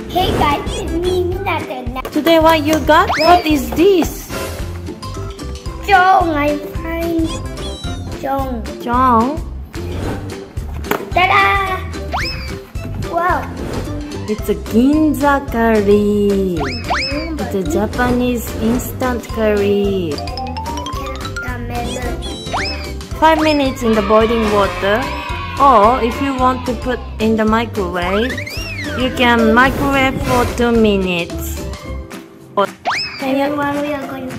Hey guys, it's me, Minato. Today what you got? What is this? Chong, I find Chong. Chong? Ta-da! Wow. It's a Ginza curry. It's a Japanese instant curry. 5 minutes in the boiling water, or if you want to put in the microwave, you can microwave for 2 minutes. Or Everyone, we are going to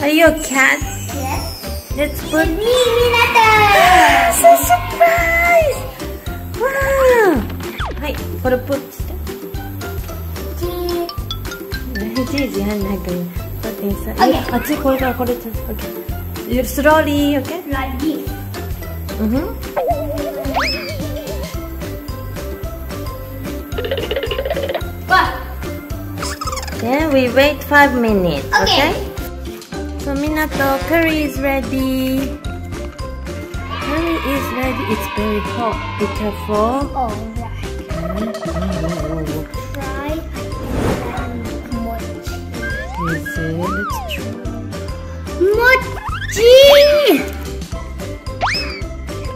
Are you a cat? Yes. Let's put. It's me, Minato. So surprise! Wow! はい、これプッして。チーズやんないかに。あっちこれからこれちょっと。Okay. You slowly, okay? Like this. What? Then we wait 5 minutes, Okay. So Minato, curry is ready. Curry is ready. It's very hot. Be careful. Alright. Try mochi. Is it? Let's try. Mochi!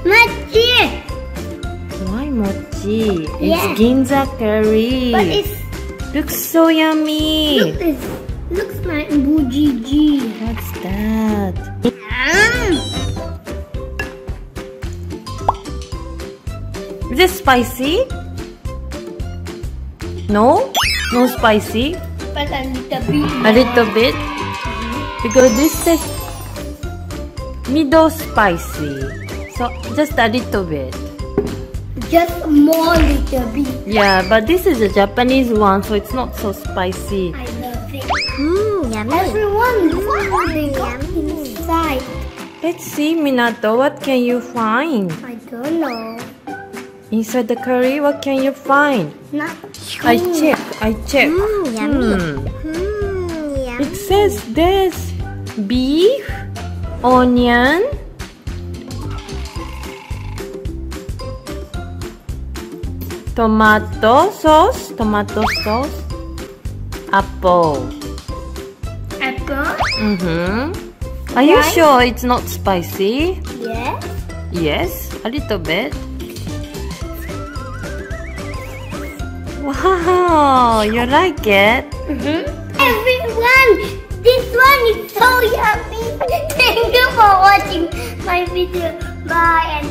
Mochi! Why mochi? Yeah. It's Ginza curry. But it looks so yummy. looks like bujiji. What's that? Is it spicy? No? No spicy? But a little bit. A little bit? Because this says middle spicy. So just a little bit. Just more little bit. Yeah, but this is a Japanese one, so it's not so spicy. I love it. Yummy. Everyone, look what they got inside. Let's see, Minato, what can you find? I don't know. Inside the curry, what can you find? Not I check. Yummy. Yummy. It says there's beef, onion, tomato sauce, apple. apple. Are you Right. sure it's not spicy? Yes. Yes, a little bit. Wow, you like it? Everyone, this one is so yummy. Thank you for watching my video. Bye and